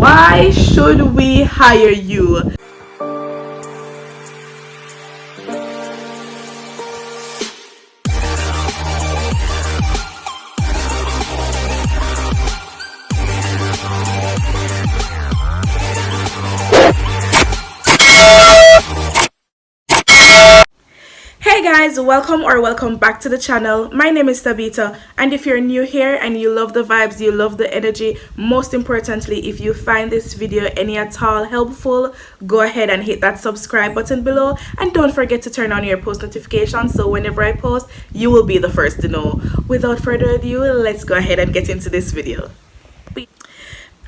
Why should we hire you? Hey guys, welcome back to the channel. My name is Tabitha, and if you're new here and you love the vibes, you love the energy, most importantly, if you find this video any at all helpful, go ahead and hit that subscribe button below, and don't forget to turn on your post notifications so whenever I post, you will be the first to know. Without further ado, let's go ahead and get into this video.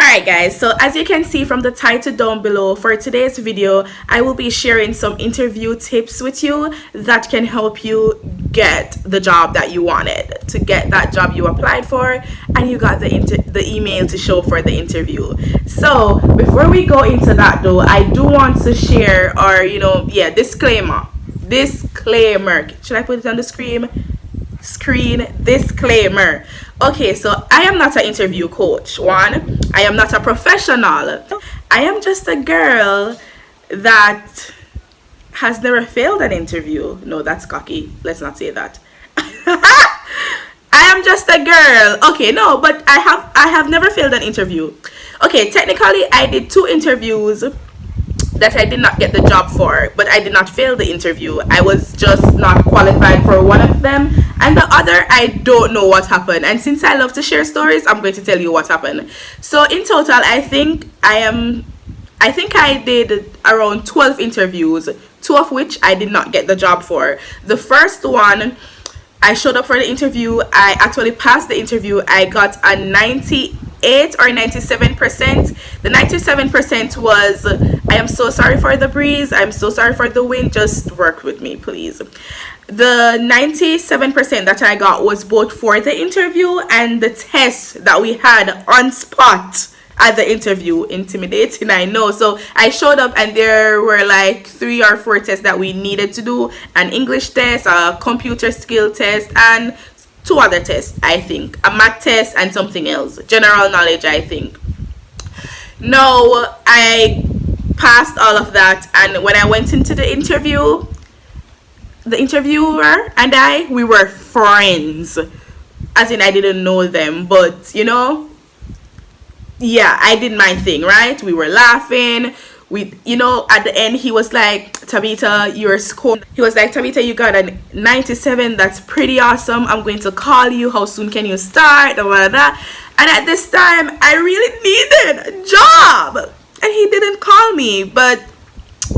Alright guys, so as you can see from the title down below, for today's video, I will be sharing some interview tips with you that can help you get the job that you wanted, to get that job you applied for, and you got the email to show for the interview. So before we go into that though, I do want to share, or disclaimer. Should I put it on the screen? Disclaimer. Okay, so I am not an interview coach. One, I am not a professional. I am just a girl that has never failed an interview. No, that's cocky. Let's not say that. I am just a girl. Okay, no, but I have never failed an interview. Okay, technically I did 2 interviews that I did not get the job for, but I did not fail the interview. I was just not qualified for one of them, and the other I don't know what happened. And since I love to share stories, I'm going to tell you what happened. So in total, I think I did around 12 interviews, 2 of which I did not get the job for. The first one, I showed up for the interview. I actually passed the interview. I got a 98 or 97%. The 97% was, I am so sorry for the breeze, I'm so sorry for the wind, just work with me please. The 97% that I got was both for the interview and the test that we had on spot at the interview. Intimidating, I know. So I showed up and there were like 3 or 4 tests that we needed to do: an English test, a computer skill test, and 2 other tests, I think, a math test and something else, general knowledge, I think. No, I passed all of that, and when I went into the interview, the interviewer and we were friends, as in I didn't know them, but yeah, I did my thing, right? We were laughing. At the end, he was like, Tabitha, your score. He was like, Tabitha, you got a 97. That's pretty awesome. I'm going to call you. How soon can you start? And at this time, I really needed a job, and he didn't call me. But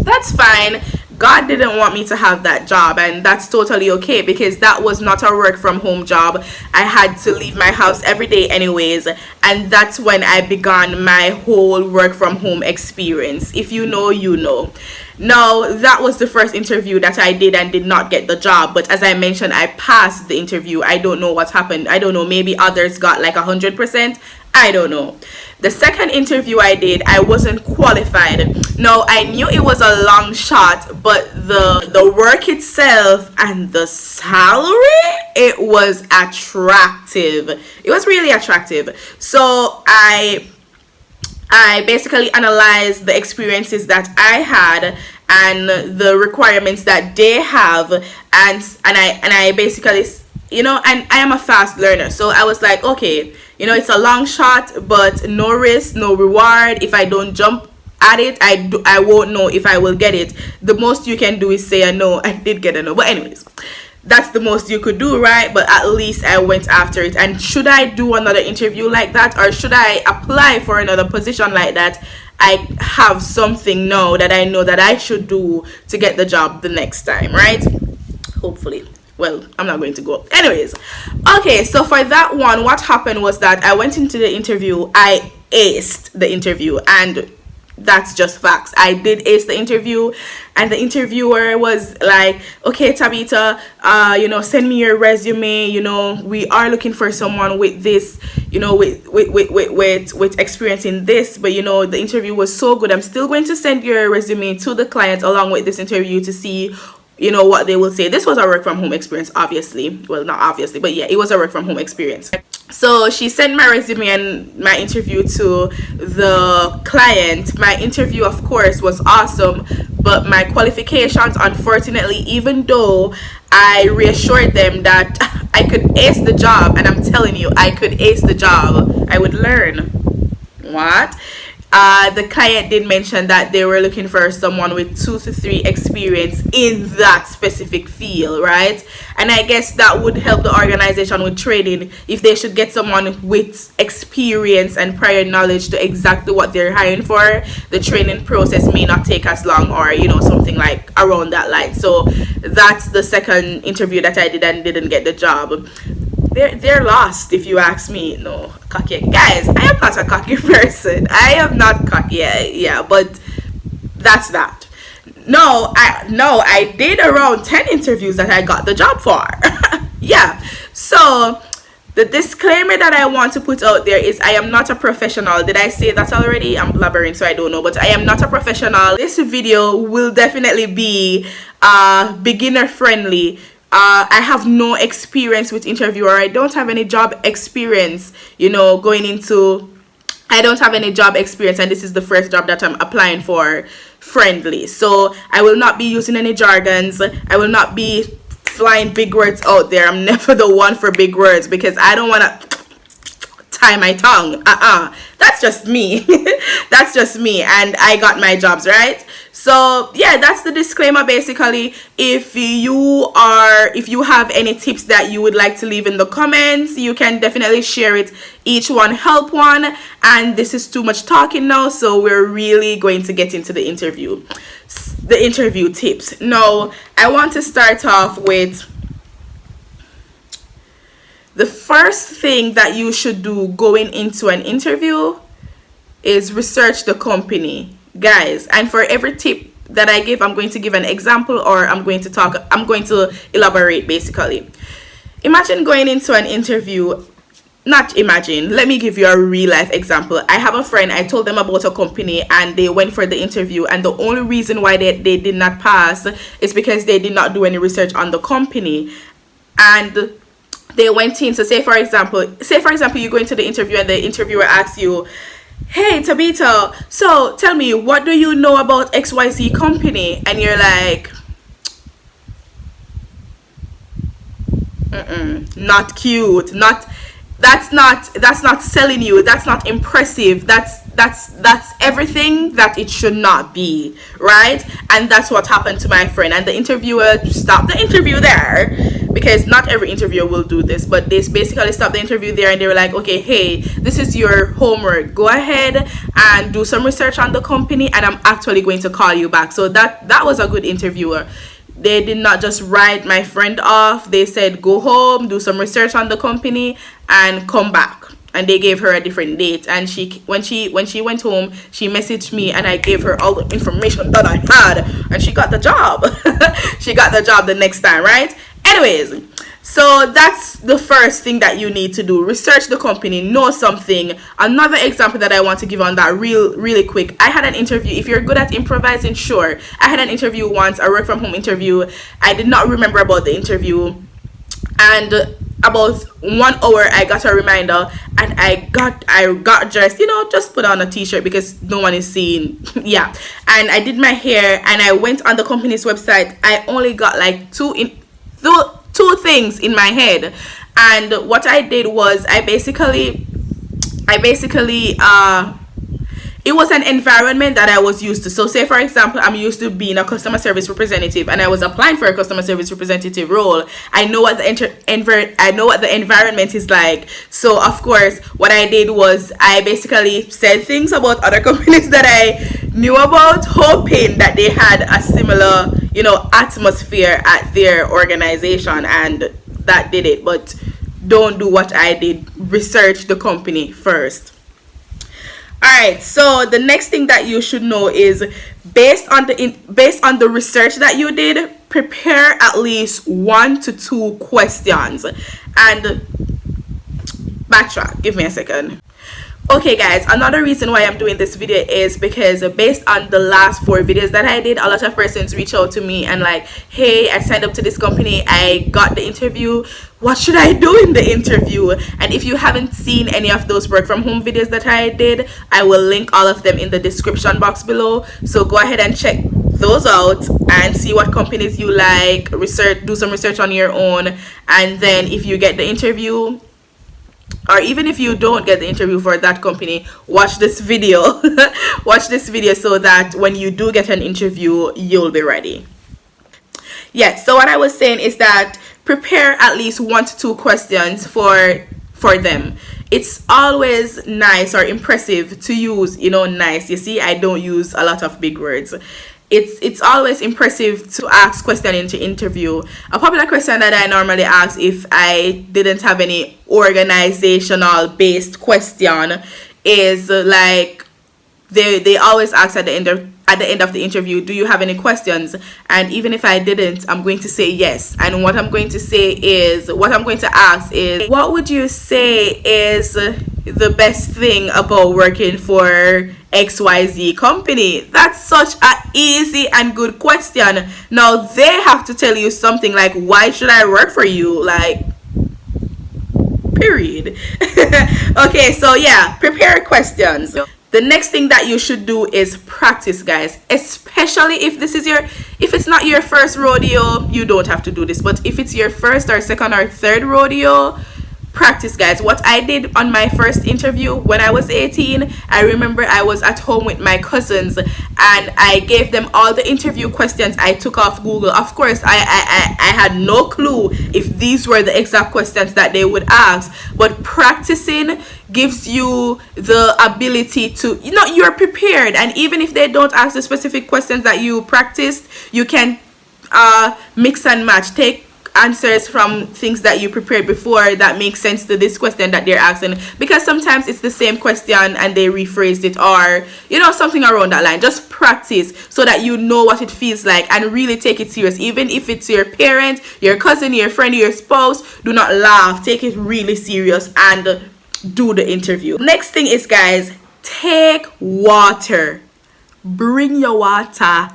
that's fine. God didn't want me to have that job, and that's totally okay, because that was not a work from home job. I had to leave my house every day anyways, and that's when I began my whole work from home experience. If you know, you know. Now, that was the first interview that I did and did not get the job, but as I mentioned, I passed the interview. I don't know what happened. I don't know, maybe others got like 100%. I don't know. The second interview I did, I wasn't qualified. No, I knew it was a long shot, but the work itself and the salary, it was attractive. It was really attractive. So I basically analyzed the experiences that I had and the requirements that they have, and I basically, and I am a fast learner, so I was like, okay, it's a long shot, but no risk, no reward. If I don't jump at it, I won't know if I will get it. The most you can do is say a no. I did get a no, but anyways, that's the most you could do, right? But at least I went after it. And should I do another interview like that, or should I apply for another position like that? I have something now that I know that I should do to get the job the next time, right? Hopefully. Well, I'm not going to go. Anyways, okay, so for that one, what happened was that I went into the interview. I aced the interview, and that's just facts. I did ace the interview, and the interviewer was like, okay, Tabitha, send me your resume. We are looking for someone with this, with experience in this, but the interview was so good. I'm still going to send your resume to the client along with this interview to see you know, what they will say. This was a work from home experience, obviously. Well, not obviously, but yeah, it was a work from home experience. So she sent my resume and my interview to the client. My interview, of course, was awesome, but my qualifications, unfortunately, even though I reassured them that I could ace the job, and I'm telling you, I could ace the job, I would learn. What? The client did mention that they were looking for someone with 2 to 3 experience in that specific field, right? And I guess that would help the organization with training if they should get someone with experience and prior knowledge to exactly what they're hiring for. The training process may not take as long, or you know, something like around that line. So that's the second interview that I did and didn't get the job. They're lost, if you ask me. No, cocky guys, I am not a cocky person. I am not cocky. Yeah, but that's that. I did around 10 interviews that I got the job for. Yeah. So the disclaimer that I want to put out there is I am not a professional. Did I say that already? I'm blabbering, so I don't know, but I am not a professional. This video will definitely be beginner friendly. I have no experience with interview, or I don't have any job experience, you know, going into, I don't have any job experience, and this is the first job that I'm applying for friendly. So I will not be using any jargons. I will not be flying big words out there. I'm never the one for big words because I don't want to tie my tongue. That's just me. That's just me, and I got my jobs, right? So yeah, that's the disclaimer basically. If you have any tips that you would like to leave in the comments, you can definitely share it. Each one help one. And this is too much talking now, so we're really going to get into the interview tips. Now I want to start off with the first thing that you should do going into an interview is research the company, guys. And for every tip that I give, I'm going to give an example, or I'm going to elaborate basically. Imagine going into an interview. Not imagine, let me give you a real life example. I have a friend, I told them about a company and they went for the interview, and the only reason why they did not pass is because they did not do any research on the company. And they went in. So say for example you go into the interview and the interviewer asks you, hey Tabitha, so tell me, what do you know about XYZ company? And you're like, not cute, that's not selling you, that's not impressive, that's everything that it should not be, right? And that's what happened to my friend. And the interviewer stopped the interview there, because not every interviewer will do this, but they basically stopped the interview there and they were like, okay, hey, this is your homework, go ahead and do some research on the company, and I'm actually going to call you back. So that was a good interviewer. They did not just write my friend off. They said, go home, do some research on the company, and come back. And they gave her a different date. And when she went home, she messaged me, and I gave her all the information that I had, and she got the job. She got the job the next time, right? Anyways, so that's the first thing that you need to do. Research the company, know something. Another example that I want to give on that really quick. I had an interview. If you're good at improvising, sure. I had an interview once, a work from home interview. I did not remember about the interview. And about 1 hour, I got a reminder, and I got dressed, you know, just put on a t-shirt because no one is seeing. Yeah. And I did my hair, and I went on the company's website. I only got like two things in my head, and what I did was I basically it was an environment that I was used to. So say for example, I'm used to being a customer service representative, and I was applying for a customer service representative role. I know what the environment is like. So of course, what I did was I basically said things about other companies that I knew about, hoping that they had a similar, you know, atmosphere at their organization, and that did it. But don't do what I did. Research the company first. Alright, so the next thing that you should know is, based on the research that you did, prepare at least 1 to 2 questions. And backtrack, give me a second. Okay guys, another reason why I'm doing this video is because based on the last 4 videos that I did, a lot of persons reach out to me and like, hey, I signed up to this company, I got the interview, what should I do in the interview? And if you haven't seen any of those work from home videos that I did, I will link all of them in the description box below, so go ahead and check those out and see what companies you like, research, do some research on your own, and then if you get the interview, or even if you don't get the interview for that company, watch this video watch this video so that when you do get an interview, you'll be ready. Yes, so what I was saying is that prepare at least 1 to 2 questions for them. It's always nice or impressive to use, nice. You see, I don't use a lot of big words. It's always impressive to ask question into interview. A popular question that I normally ask if I didn't have any organizational based question is like, they always ask at the end of the interview, do you have any questions? And even if I didn't, I'm going to say yes. And what I'm going to ask is, what would you say is the best thing about working for XYZ company? That's such a easy and good question. Now they have to tell you something like, why should I work for you? Like, period. Okay, so yeah, prepare questions. The next thing that you should do is practice, guys, especially if it's not your first rodeo. You don't have to do this, but if it's your first or second or third rodeo, practice, guys. What I did on my first interview when I was 18, I remember I was at home with my cousins and I gave them all the interview questions I took off Google. Of course, I had no clue if these were the exact questions that they would ask, but practicing gives you the ability to, you're prepared, and even if they don't ask the specific questions that you practiced, you can mix and match, take answers from things that you prepared before that make sense to this question that they're asking, because sometimes it's the same question and they rephrased it, or something around that line. Just practice so that you know what it feels like and really take it serious. Even if it's your parent, your cousin, your friend, your spouse, do not laugh, take it really serious and do the interview. Next thing is, guys, take water. Bring your water.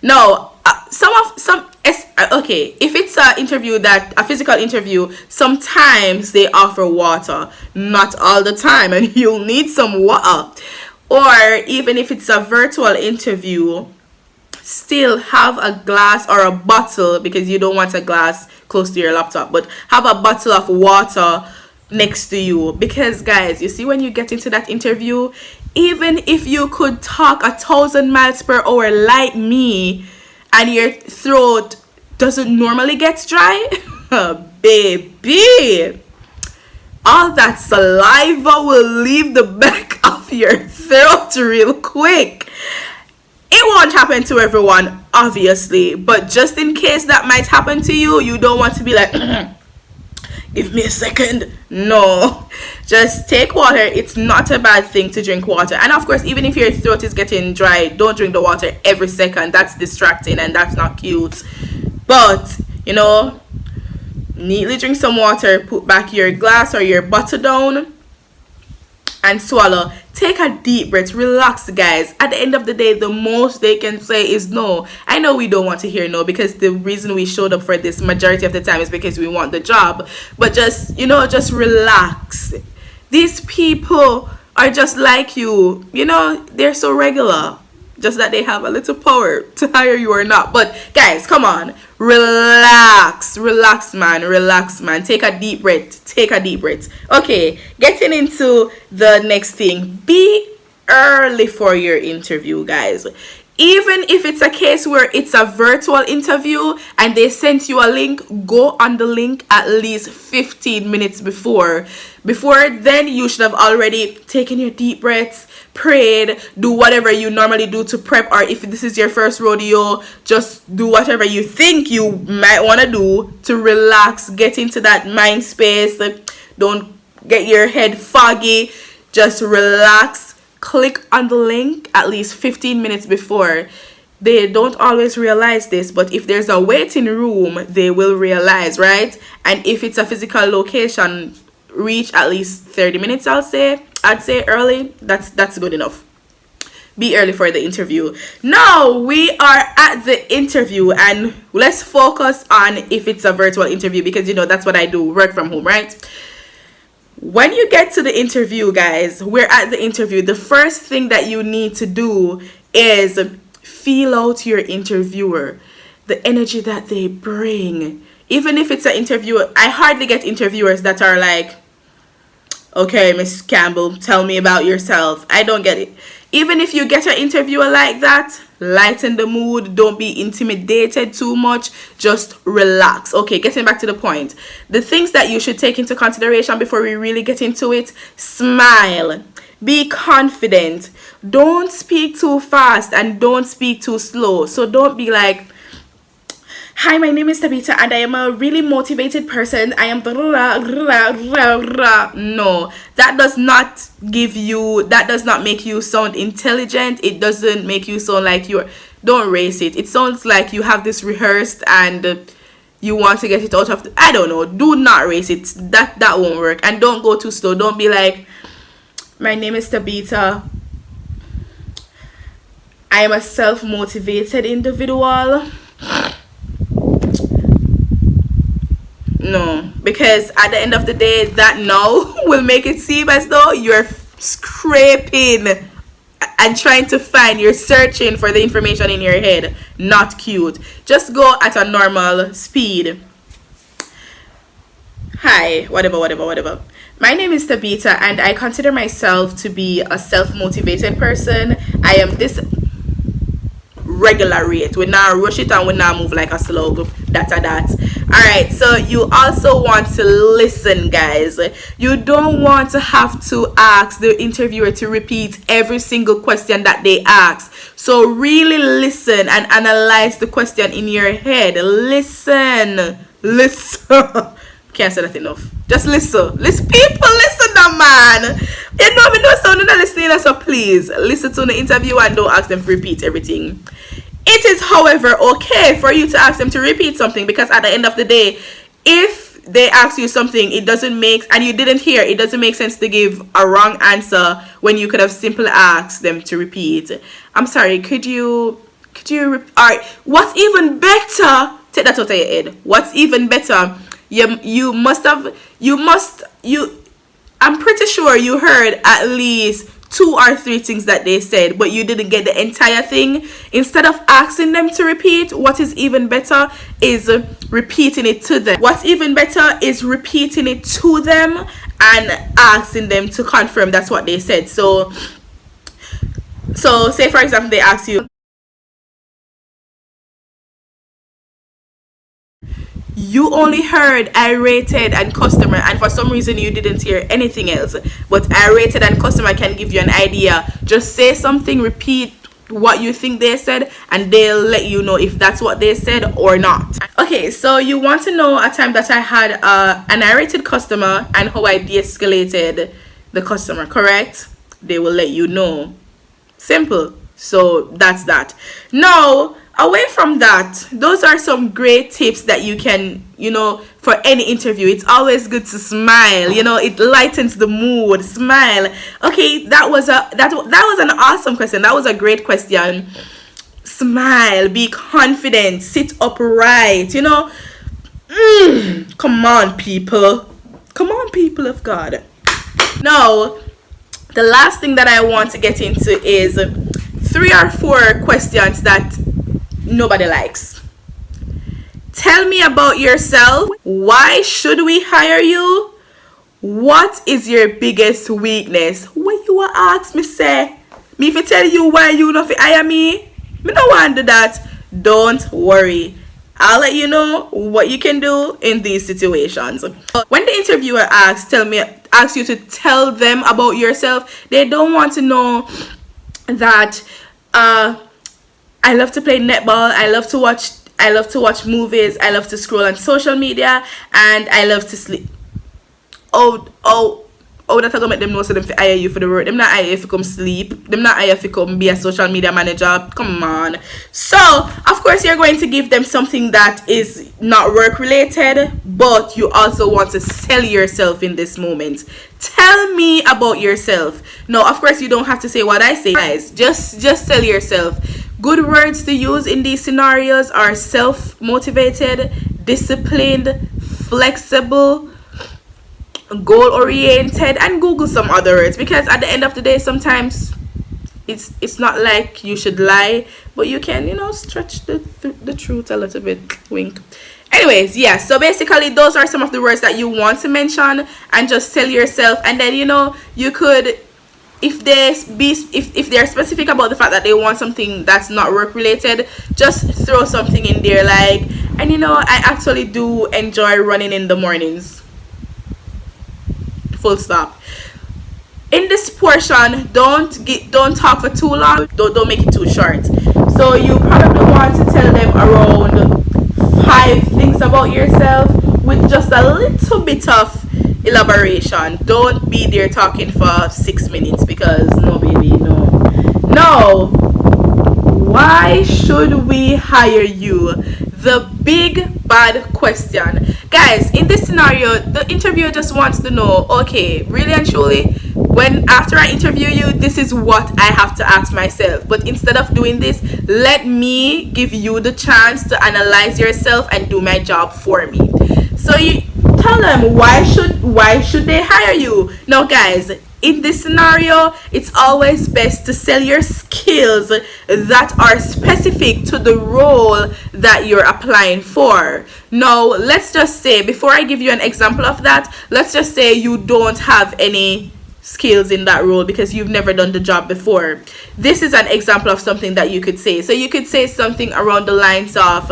No, okay, if it's a physical interview, sometimes they offer water, not all the time, and you'll need some water. Or even if it's a virtual interview, still have a glass or a bottle, because you don't want a glass close to your laptop, but have a bottle of water next to you. Because guys, you see, when you get into that interview, even if you could talk 1,000 miles per hour like me and your throat doesn't normally get dry, baby, all that saliva will leave the back of your throat real quick. It won't happen to everyone, obviously, but just in case that might happen to you, you don't want to be like give me a second. No, just take water. It's not a bad thing to drink water. And of course, even if your throat is getting dry, don't drink the water every second. That's distracting and that's not cute. But neatly drink some water, put back your glass or your bottle down and swallow. Take a deep breath, relax, guys. At the end of the day, the most they can say is no. I know we don't want to hear no, because the reason we showed up for this majority of the time is because we want the job. But just relax. These people are just like you. They're so regular, just that they have a little power to hire you or not. But guys, come on, relax, man. Take a deep breath. Okay, getting into the next thing, be early for your interview, guys. Even if it's a case where it's a virtual interview and they sent you a link, go on the link at least 15 minutes before. Before then, you should have already taken your deep breaths, prayed, do whatever you normally do to prep. Or if this is your first rodeo, just do whatever you think you might want to do to relax, get into that mind space. Don't get your head foggy, just relax. Click on the link at least 15 minutes before. They don't always realize this, but if there's a waiting room, they will realize, right? And if it's a physical location, reach at least 30 minutes, I'd say early. That's good enough. Be early for the interview. Now we are at the interview, and let's focus on if it's a virtual interview, because that's what I do, work from home, right? When you get to the interview, guys, we're at the interview. The first thing that you need to do is feel out your interviewer, the energy that they bring. Even if it's an interviewer, I hardly get interviewers that are like, okay, Miss Campbell, tell me about yourself. I don't get it. Even if you get an interviewer like that, lighten the mood. Don't be intimidated too much. Just relax. Okay, getting back to the point. The things that you should take into consideration before we really get into it: smile. Be confident. Don't speak too fast and don't speak too slow. So don't be like, hi, my name is Tabitha and I am a really motivated person. I am no, that does not make you sound intelligent. It doesn't make you sound like don't race it. It sounds like you have this rehearsed and you want to get it out of I don't know. Do not race it. That won't work. And don't go too slow. Don't be like, my name is Tabitha. I am a self-motivated individual. No, because at the end of the day, that no will make it seem as though you're scraping and trying to you're searching for the information in your head. Not cute. Just go at a normal speed. Hi, whatever. My name is Tabitha and I consider myself to be a self-motivated person. I am this regular rate. We now rush it and we now move like a slug. That's a that. Alright, so you also want to listen, guys. You don't want to have to ask the interviewer to repeat every single question that they ask. So really listen and analyze the question in your head. Listen. Can't say that enough. Just listen. People listen now, man. You know me no sound not listening, so please listen to the interview and don't ask them to repeat everything. It is, however, okay for you to ask them to repeat something, because at the end of the day, if they ask you something you didn't hear, it doesn't make sense to give a wrong answer when you could have simply asked them to repeat. I'm sorry, could you alright, what's even better, take that out of your head. What's even better, I'm pretty sure you heard at least 2 or 3 things that they said, but you didn't get the entire thing. Instead of asking them to repeat, what is even better is repeating it to them. What's even better is repeating it to them and asking them to confirm that's what they said. So say for example they ask you, you only heard I rated and customer, and for some reason you didn't hear anything else, but I rated and customer can give you an idea. Just say something, repeat what you think they said, and they'll let you know if that's what they said or not. Okay, so you want to know a time that I had an irritated customer and how I de-escalated the customer, correct? They will let you know. Simple. So that's that. Now, away from that, those are some great tips that you can, for any interview. It's always good to smile. It lightens the mood. Smile. Okay, that was an awesome question. That was a great question. Smile. Be confident. Sit upright. Come on, people. Come on, people of God. Now, the last thing that I want to get into is 3 or 4 questions that nobody likes. Tell me about yourself. Why should we hire you? What is your biggest weakness? What you want ask me say? Me if I tell you why you not fi hire me? Me no want do that. Don't worry. I'll let you know what you can do in these situations. When the interviewer asks you to tell them about yourself, they don't want to know that I love to play netball, I love to watch movies, I love to scroll on social media, and I love to sleep. Oh, how that I gonna make them know so them fi hire you for the work? Them not hire you if you come sleep. Them not hire you if you come be a social media manager. Come on. So of course you're going to give them something that is not work related, but you also want to sell yourself in this moment. Tell me about yourself. No, of course you don't have to say what I say, guys. Just sell yourself. Good words to use in these scenarios are self-motivated, disciplined, flexible, goal-oriented, and Google some other words, because at the end of the day sometimes it's not like you should lie, but you can, you know, stretch the truth a little bit. Wink. Anyways, yeah, so basically those are some of the words that you want to mention and just sell yourself. And then, you know, you could, if they're specific about the fact that they want something that's not work related, just throw something in there like, and you know, I actually do enjoy running in the mornings, full stop. In this portion, don't talk for too long, don't make it too short. So you probably want to tell them around 5 things about yourself with just a little bit of elaboration. Don't be there talking for 6 minutes, because no, baby, no. Why should we hire you? The big bad question. Guys, in this scenario, the interviewer just wants to know, okay, really and truly, when after I interview you, this is what I have to ask myself. But instead of doing this, let me give you the chance to analyze yourself and do my job for me. So you tell them, why should they hire you? Now guys, in this scenario, it's always best to sell your skills that are specific to the role that you're applying for. Now, let's just say, before I give you an example of that, let's just say you don't have any skills in that role because you've never done the job before. This is an example of something that you could say. So you could say something around the lines of,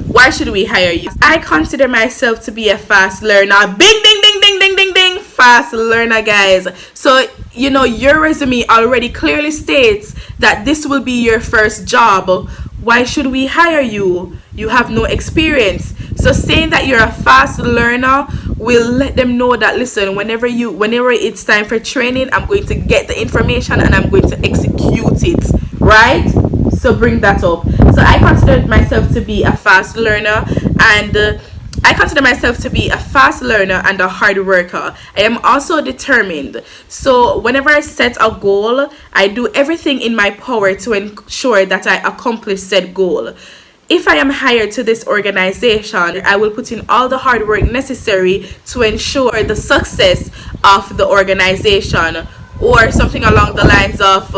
why should we hire you? I consider myself to be a fast learner. Bing, ding, ding, ding, ding, ding, ding. Fast learner, guys. So, you know, your resume already clearly states that this will be your first job. Why should we hire you? You have no experience. So saying that you're a fast learner will let them know that, listen, whenever it's time for training, I'm going to get the information and I'm going to execute it, right? So bring that up. So I consider myself to be a fast learner, and I consider myself to be a fast learner and a hard worker. I am also determined. So whenever I set a goal, I do everything in my power to ensure that I accomplish said goal. If I am hired to this organization, I will put in all the hard work necessary to ensure the success of the organization, or something along the lines of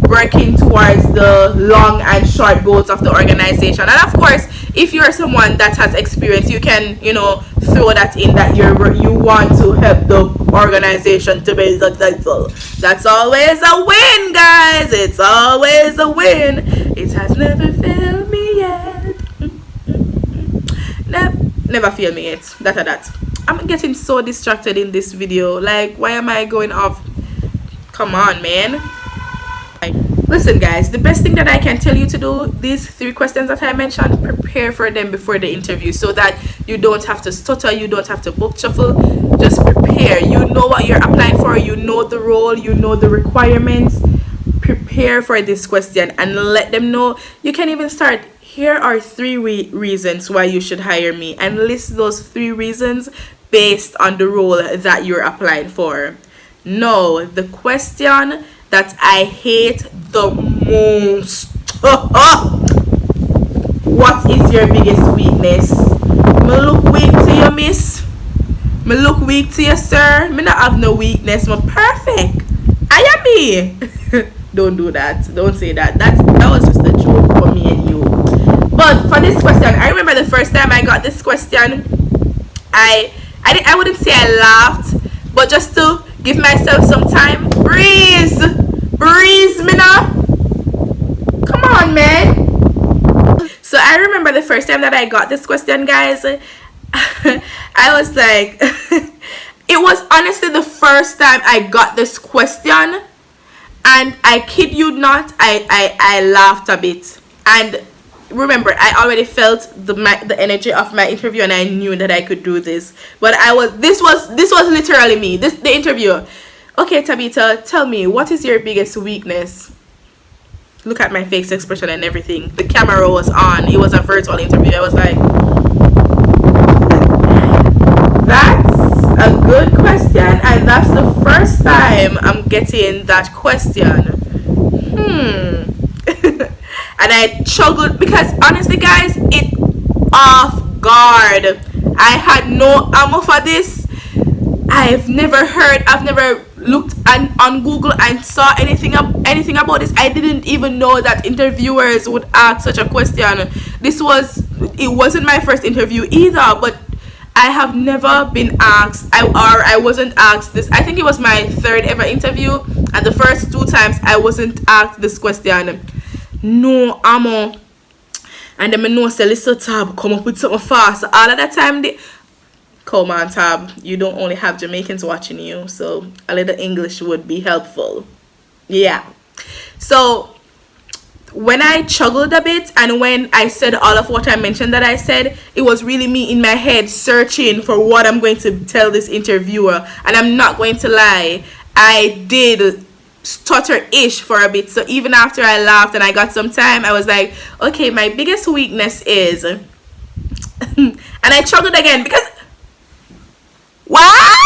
working towards the long and short goals of the organization. And of course, if you're someone that has experience, you can, you know, throw that in, that you want to help the organization to be successful. That's always a win, guys. It's always a win. It has never failed me yet. Never failed me yet. That. I'm getting so distracted in this video. Like, why am I going off? Come on, man. Listen, guys, the best thing that I can tell you to do, these 3 questions that I mentioned, prepare for them before the interview so that you don't have to stutter, you don't have to book shuffle. Just prepare. You know what you're applying for, you know the role, you know the requirements. Prepare for this question and let them know. You can even start, here are 3 reasons why you should hire me, and list those 3 reasons based on the role that you're applying for. No, the question that I hate the most. What is your biggest weakness? Me look weak to you, miss. Me look weak to you, sir. Me not have no weakness. Me perfect. I am me. Don't do that. Don't say that. That was just a joke for me and you. But for this question, I remember the first time I got this question, I wouldn't say I laughed, but just to give myself some time. Breeze, me now. Come on, man. So I remember the first time that I got this question, guys. I was like, it was honestly the first time I got this question, and I kid you not, I laughed a bit. And remember, I already felt the energy of my interview, and I knew that I could do this. But this was literally me. The interviewer. Okay, Tabitha, tell me, what is your biggest weakness? Look at my face expression and everything. The camera was on. It was a virtual interview. I was like, that's a good question, and that's the first time I'm getting that question. And I struggled because honestly, guys, it off guard. I had no ammo for this. I've never looked on Google and saw anything about this. I didn't even know that interviewers would ask such a question. It wasn't my first interview either, but I have never been asked, I wasn't asked this. I think it was my third ever interview, and the first 2 times I wasn't asked this question. No ammo. And then I know Celissa Tab come up with something fast. All of that time, come on, Tab. You don't only have Jamaicans watching you, so a little English would be helpful. Yeah. So when I struggled a bit, and when I said all of what I mentioned that I said, it was really me in my head searching for what I'm going to tell this interviewer. And I'm not going to lie, I did stutter-ish for a bit. So even after I laughed and I got some time, I was like, okay, my biggest weakness is and I struggled again because what?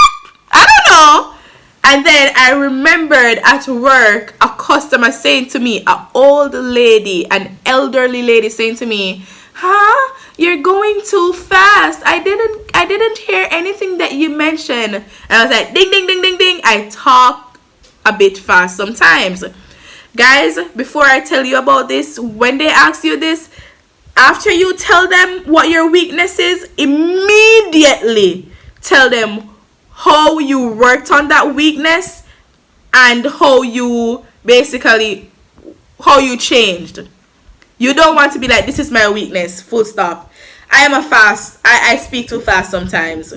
I don't know. And then I remembered at work a customer saying to me, an old lady, an elderly lady saying to me, huh, you're going too fast. I didn't hear anything that you mentioned. And I was like, ding, ding, ding, ding, ding. I talk a bit fast sometimes. Guys, before I tell you about this, when they ask you this, after you tell them what your weakness is, immediately tell them how you worked on that weakness and how you changed. You don't want to be like, this is my weakness, full stop. I speak too fast sometimes.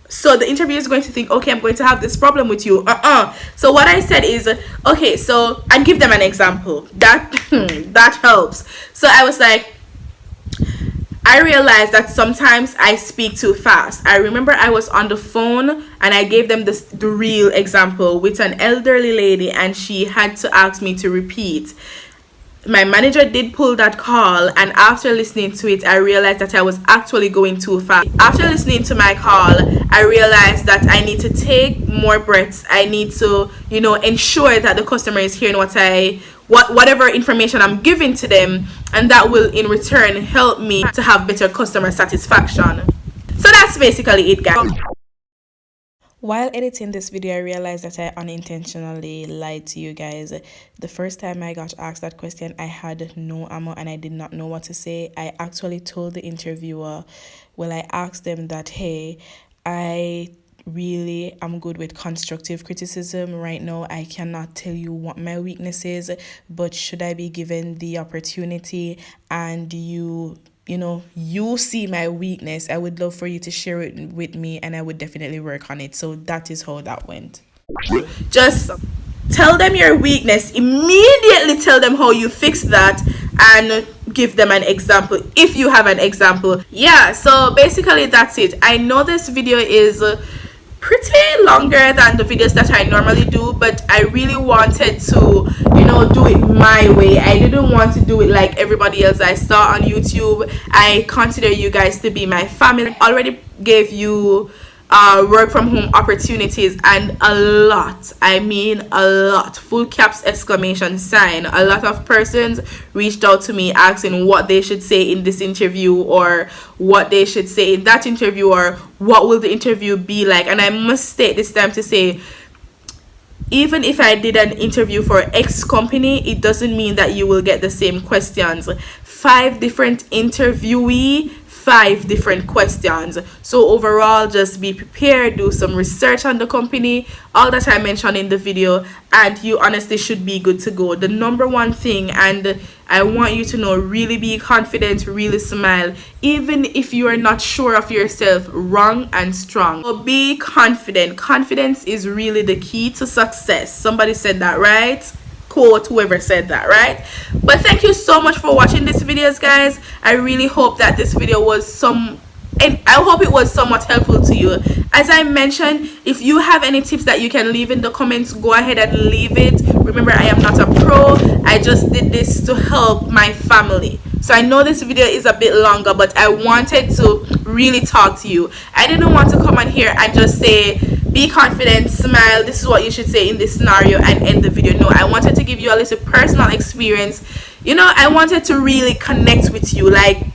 So the interviewer is going to think, okay, I'm going to have this problem with you. So what I said is, okay, so, and give them an example. That helps. So I was like, I realized that sometimes I speak too fast. I remember I was on the phone and I gave them the real example with an elderly lady, and she had to ask me to repeat. My manager did pull that call, and after listening to it, I realized that I was actually going too fast. After listening to my call, I realized that I need to take more breaths. I need to, ensure that the customer is hearing whatever information I'm giving to them, and that will in return help me to have better customer satisfaction. So that's basically it, guys. While editing this video, I realized that I unintentionally lied to you guys. The first time I got asked that question, I had no ammo and I did not know what to say. I actually told the interviewer, I asked them that, hey, I really am good with constructive criticism. Right now, I cannot tell you what my weakness is, but should I be given the opportunity and you see my weakness, I would love for you to share it with me, and I would definitely work on it. So that is how that went. Just tell them your weakness, immediately tell them how you fix that, and give them an example if you have an example. Yeah, so basically that's it. I know this video is pretty longer than the videos that I normally do, but I really wanted to do it my way. I didn't want to do it like everybody else I saw on YouTube. I consider you guys to be my family. I already gave you work from home opportunities, and a lot, I mean a lot, full caps exclamation sign, a lot of persons reached out to me asking what they should say in this interview, or what they should say in that interview, or what will the interview be like. And I must take this time to say, even if I did an interview for X company, it doesn't mean that you will get the same questions. 5 different interviewee, 5 different questions. So overall, just be prepared, do some research on the company, all that I mentioned in the video, and you honestly should be good to go. The number one thing, and I want you to know, really be confident, really smile, even if you are not sure of yourself, wrong and strong. So be confident. Confidence is really the key to success. Somebody said that, right? quote whoever said that, right? But thank you so much for watching this videos, guys. I really hope that this video was and I hope it was somewhat helpful to you. As I mentioned, if you have any tips that you can leave in the comments, go ahead and leave it. Remember, I am not a pro. I just did this to help my family. So I know this video is a bit longer, but I wanted to really talk to you. I didn't want to come on here and just say, be confident, smile, this is what you should say in this scenario, and end the video. No, I wanted to give you a little personal experience. You know, I wanted to really connect with you, like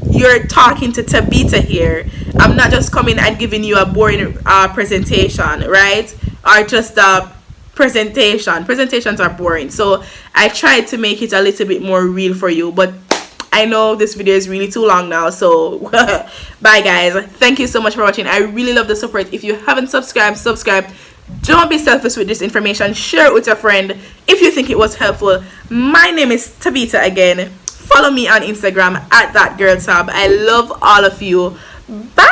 you're talking to Tabitha here. I'm not just coming and giving you a boring presentation, right? Or just a presentation. Presentations are boring. So I tried to make it a little bit more real for you. But I know this video is really too long now. So bye, guys. Thank you so much for watching. I really love the support. If you haven't subscribed, subscribe. Don't be selfish with this information. Share it with your friend if you think it was helpful. My name is Tabitha again. Follow me on Instagram at thatgirltab. I love all of you. Bye.